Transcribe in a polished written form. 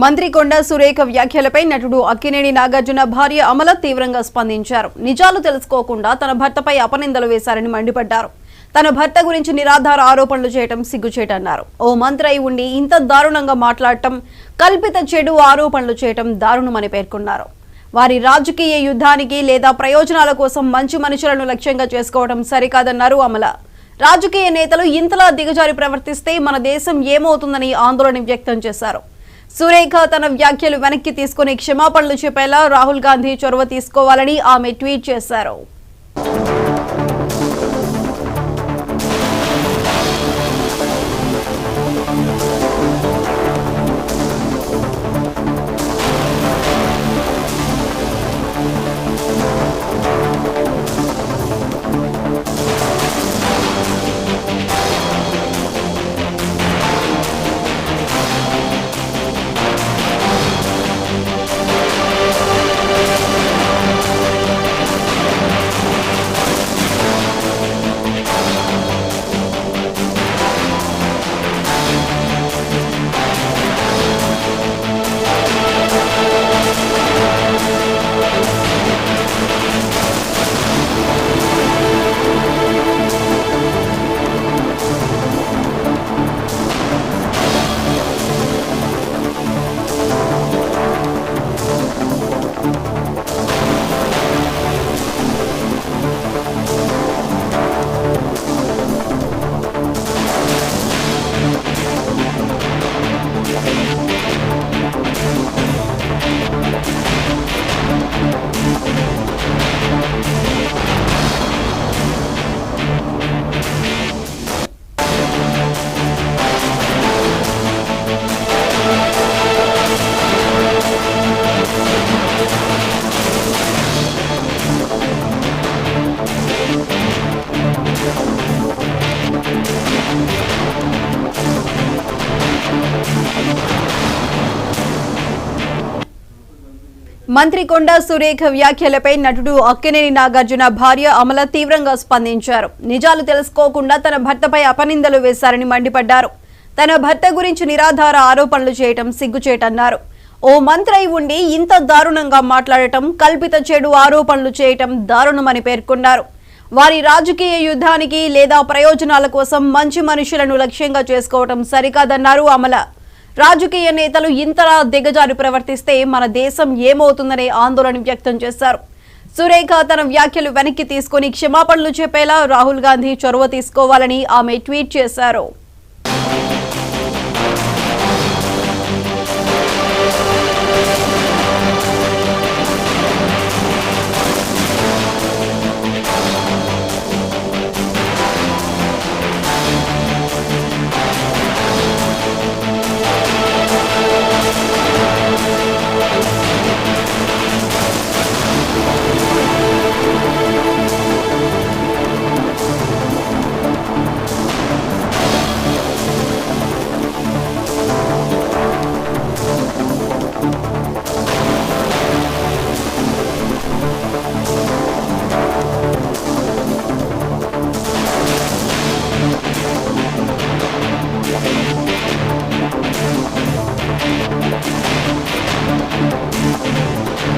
మంత్రి కొండా సురేఖ వ్యాఖ్యలపై నటుడు అక్కినేని నాగార్జున భార్య అమల తీవ్రంగా స్పందించారు. నిజాలు తెలుసుకోకుండా తన భర్తపై అపనిందలు వేశారని మండిపడ్డారు. తన భర్త గురించి నిరాధార ఆరోపణలు చేయడం సిగ్గుచేటన్నారు. ఓ మంత్రి అయి ఉండి ఇంత దారుణంగా మాట్లాడటం, కల్పిత చెడు ఆరోపణలు చేయడం దారుణమని పేర్కొన్నారు. వారి రాజకీయ యుద్ధానికి లేదా ప్రయోజనాల కోసం మంచి మనుషులను లక్ష్యంగా చేసుకోవడం సరికాదన్నారు అమల. రాజకీయ నేతలు ఇంతలా దిగజారి ప్రవర్తిస్తే మన దేశం ఏమవుతుందని ఆందోళన వ్యక్తం చేశారు. సురేఖ తన వ్యాఖ్యలు వెనక్కి తీసుకుని క్షమాపణలు చెప్పేలా రాహుల్ గాంధీ చొరవ తీసుకోవాలని ఆమె ట్వీట్ చేశారు. మంత్రి కొండా సురేఖ వ్యాఖ్యలపై నటుడు అక్కినేని నాగార్జున భార్య అమల తీవ్రంగా స్పందించారు. నిజాలు తెలుసుకోకుండా తన భర్తపై అపనిందలు వేశారని మండిపడ్డారు. తన భర్త గురించి నిరాధార ఆరోపణలు చేయటం సిగ్గుచేటన్నారు. ఓ మంత్రి అయి ఉండి ఇంత దారుణంగా మాట్లాడటం, కల్పిత చెడు ఆరోపణలు చేయటం దారుణమని పేర్కొన్నారు. వారి రాజకీయ యుద్ధానికి లేదా ప్రయోజనాల కోసం మంచి మనుషులను లక్ష్యంగా చేసుకోవటం సరికాదన్నారు అమల. రాజకీయ నేతలు ఇంతలా దిగజారి ప్రవర్తిస్తే మన దేశం ఏమవుతుందనే ఆందోళన వ్యక్తం చేశారు. సురేఖ తన వ్యాఖ్యలు వెనక్కి తీసుకుని క్షమాపణలు చెప్పేలా రాహుల్ గాంధీ చొరవ తీసుకోవాలని ఆమె ట్వీట్ చేశారు.